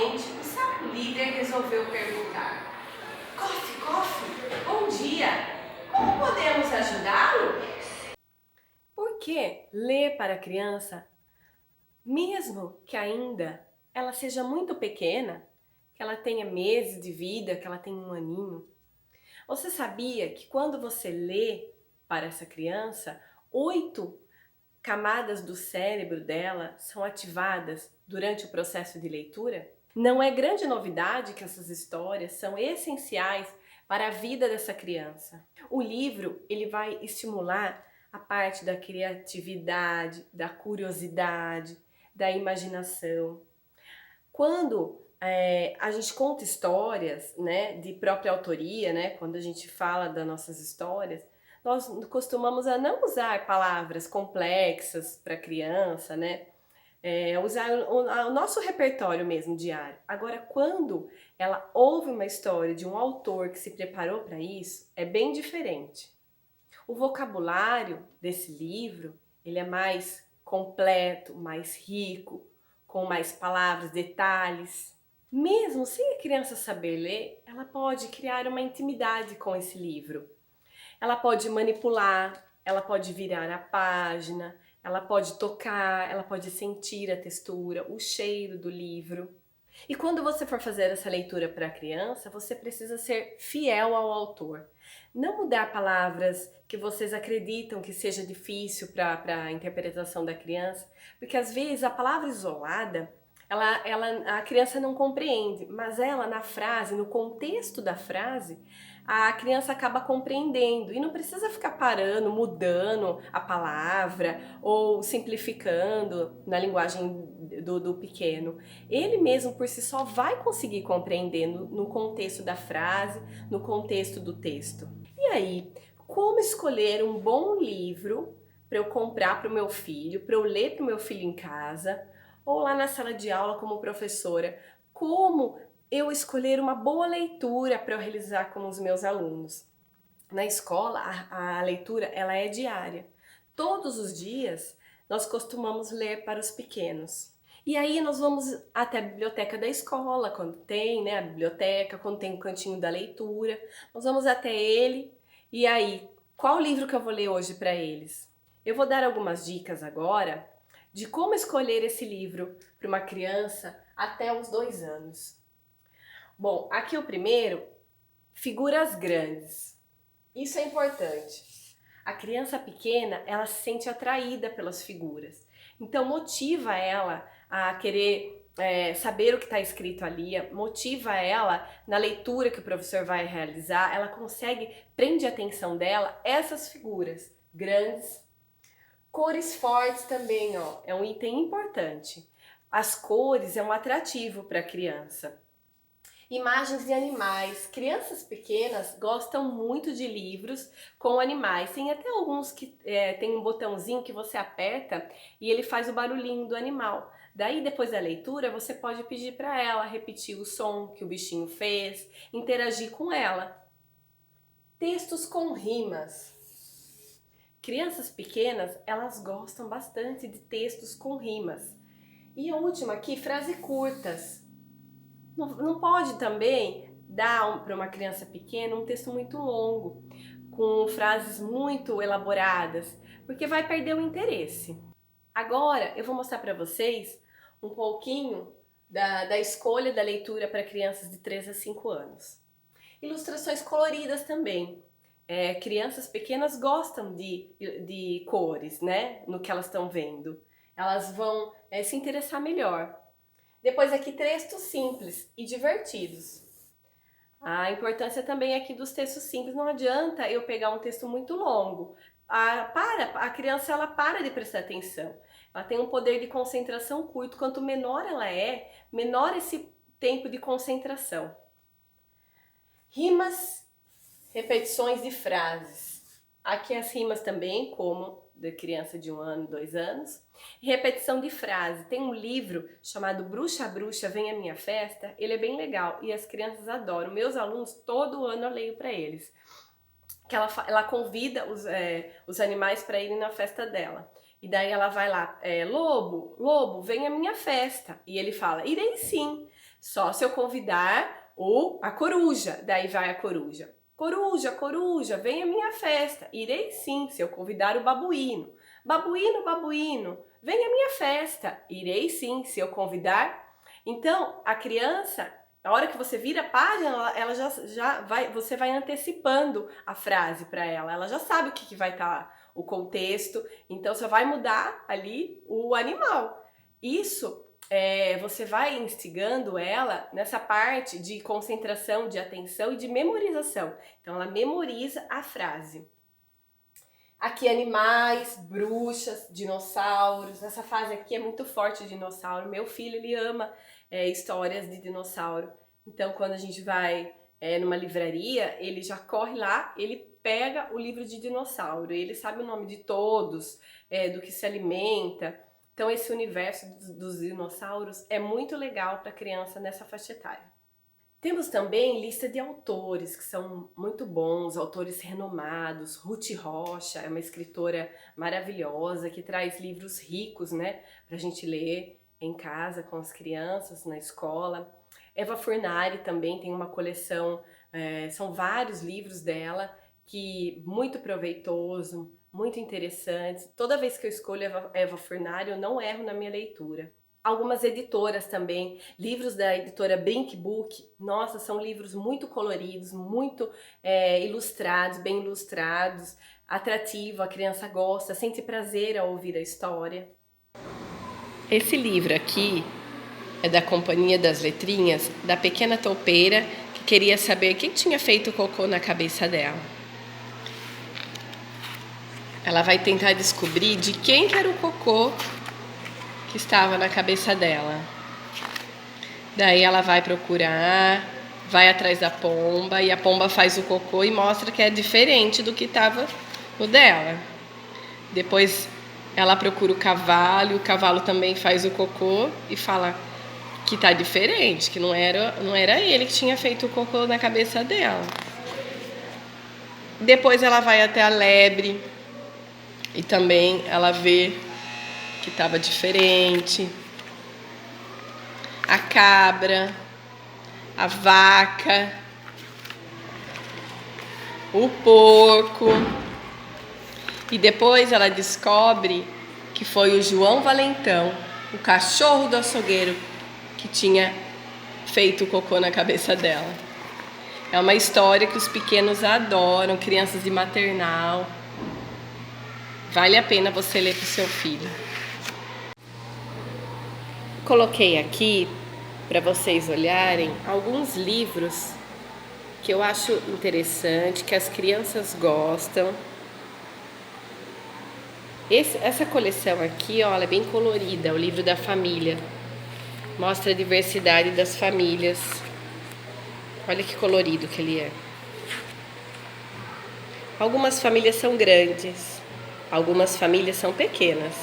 Finalmente, o sábio líder resolveu perguntar: Coffee, Coffee, bom dia! Como podemos ajudá-lo? Por que ler para a criança, mesmo que ainda ela seja muito pequena, que ela tenha meses de vida, que ela tenha um aninho? Você sabia que quando você lê para essa criança, 8 camadas do cérebro dela são ativadas durante o processo de leitura? Não é grande novidade que essas histórias são essenciais para a vida dessa criança. O livro, ele vai estimular a parte da criatividade, da curiosidade, da imaginação. Quando a gente conta histórias, né, de própria autoria, né, quando a gente fala das nossas histórias, nós costumamos a não usar palavras complexas para criança, né, usar o nosso repertório mesmo diário. Agora, quando ela ouve uma história de um autor que se preparou para isso, é bem diferente. O vocabulário desse livro, ele é mais completo, mais rico, com mais palavras, detalhes. Mesmo sem a criança saber ler, ela pode criar uma intimidade com esse livro. Ela pode manipular, ela pode virar a página, ela pode tocar, ela pode sentir a textura, o cheiro do livro. E quando você for fazer essa leitura para a criança, você precisa ser fiel ao autor. Não mudar palavras que vocês acreditam que seja difícil para a interpretação da criança, porque às vezes a palavra isolada, a criança não compreende, mas ela na frase, no contexto da frase, a criança acaba compreendendo e não precisa ficar parando, mudando a palavra ou simplificando na linguagem do pequeno. Ele mesmo por si só vai conseguir compreender no contexto da frase, no contexto do texto. E aí, como escolher um bom livro para eu comprar para o meu filho, para eu ler para o meu filho em casa, ou lá na sala de aula como professora? Como eu escolher uma boa leitura para eu realizar com os meus alunos? Na escola, a leitura ela é diária. Todos os dias nós costumamos ler para os pequenos. E aí nós vamos até a biblioteca da escola, quando tem, né, a biblioteca, quando tem o cantinho da leitura. Nós vamos até ele e aí, qual livro que eu vou ler hoje para eles? Eu vou dar algumas dicas agora de como escolher esse livro para uma criança até os 2 anos. Bom, aqui o primeiro, figuras grandes. Isso é importante. A criança pequena, ela se sente atraída pelas figuras. Então motiva ela a querer saber o que está escrito ali, motiva ela na leitura que o professor vai realizar, ela consegue, prende a atenção dela essas figuras grandes. Cores fortes também, ó, é um item importante. As cores é um atrativo para a criança. Imagens de animais. Crianças pequenas gostam muito de livros com animais. Tem até alguns que tem um botãozinho que você aperta e ele faz o barulhinho do animal. Daí, depois da leitura, você pode pedir para ela repetir o som que o bichinho fez, interagir com ela. Textos com rimas. Crianças pequenas, elas gostam bastante de textos com rimas. E a última aqui, frases curtas. Não pode também dar para uma criança pequena um texto muito longo, com frases muito elaboradas, porque vai perder o interesse. Agora eu vou mostrar para vocês um pouquinho da escolha da leitura para crianças de 3 a 5 anos. Ilustrações coloridas também. Crianças pequenas gostam de cores, né? No que elas estão vendo. Elas vão se interessar melhor. Depois aqui textos simples e divertidos. A importância também aqui dos textos simples, não adianta eu pegar um texto muito longo. A criança ela para de prestar atenção. Ela tem um poder de concentração curto. Quanto menor ela é, menor esse tempo de concentração. Rimas, repetições de frases. Aqui as rimas também, como da criança de 1 ano, 2 anos. Repetição de frase. Tem um livro chamado Bruxa, Bruxa, Vem à Minha Festa. Ele é bem legal e as crianças adoram. Meus alunos, todo ano eu leio para eles. Que ela convida os animais para irem na festa dela. E daí ela vai lá, lobo, lobo, vem à minha festa. E ele fala, irei sim. Só se eu convidar a coruja. Daí vai a coruja. Coruja, coruja, vem à minha festa. Irei sim, se eu convidar o babuíno. Babuíno, babuíno, vem à minha festa. Irei sim, se eu convidar. Então, a criança, na hora que você vira a página, ela já vai, você vai antecipando a frase para ela. Ela já sabe o que vai estar o contexto. Então, só vai mudar ali o animal. Isso você vai instigando ela nessa parte de concentração, de atenção e de memorização. Então, ela memoriza a frase. Aqui animais, bruxas, dinossauros. Essa fase aqui é muito forte de dinossauro. Meu filho, ele ama histórias de dinossauro. Então, quando a gente vai numa livraria, ele já corre lá, ele pega o livro de dinossauro. Ele sabe o nome de todos, do que se alimenta. Então, esse universo dos dinossauros é muito legal para a criança nessa faixa etária. Temos também lista de autores que são muito bons, autores renomados. Ruth Rocha é uma escritora maravilhosa que traz livros ricos, né, para a gente ler em casa com as crianças, na escola. Eva Furnari também tem uma coleção, são vários livros dela, que muito proveitoso, muito interessante. Toda vez que eu escolho Eva Furnari, eu não erro na minha leitura. Algumas editoras também, livros da editora Brink Book, nossa, são livros muito coloridos, muito ilustrados, bem ilustrados, atrativo, a criança gosta, sente prazer ao ouvir a história. Esse livro aqui é da Companhia das Letrinhas, da pequena toupeira que queria saber quem tinha feito cocô na cabeça dela. Ela vai tentar descobrir de quem que era o cocô que estava na cabeça dela. Daí ela vai procurar, vai atrás da pomba e a pomba faz o cocô e mostra que é diferente do que estava no dela. Depois ela procura o cavalo também faz o cocô e fala que tá diferente, que não era ele que tinha feito o cocô na cabeça dela. Depois ela vai até a lebre e também ela vê que estava diferente. A cabra, a vaca, o porco. E depois ela descobre que foi o João Valentão, o cachorro do açougueiro, que tinha feito o cocô na cabeça dela. É uma história que os pequenos adoram, crianças de maternal. Vale a pena você ler para o seu filho. Coloquei aqui para vocês olharem alguns livros que eu acho interessante, que as crianças gostam. Essa coleção aqui, ó, ela é bem colorida, é o livro da família. Mostra a diversidade das famílias. Olha que colorido que ele é. Algumas famílias são grandes, algumas famílias são pequenas.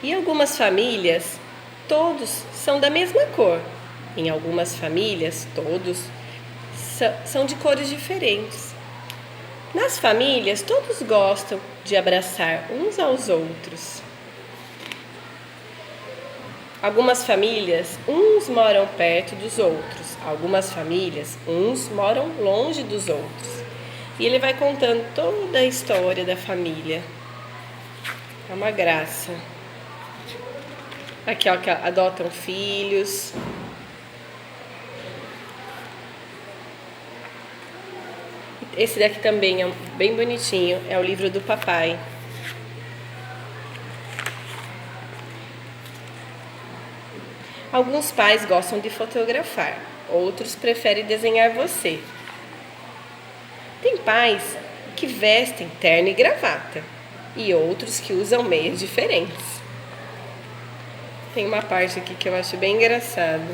E algumas famílias, todos são da mesma cor. Em algumas famílias, todos são de cores diferentes. Nas famílias, todos gostam de abraçar uns aos outros. Algumas famílias, uns moram perto dos outros. Algumas famílias, uns moram longe dos outros. E ele vai contando toda a história da família. É uma graça. Aqui, ó, que adotam filhos. Esse daqui também é bem bonitinho, é o livro do papai. Alguns pais gostam de fotografar, outros preferem desenhar você. Tem pais que vestem terno e gravata e outros que usam meias diferentes. Tem uma parte aqui que eu acho bem engraçado.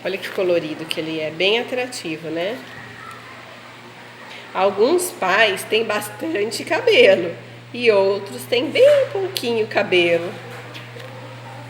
Olha que colorido que ele é, bem atrativo, né? Alguns pais têm bastante cabelo e outros têm bem pouquinho cabelo.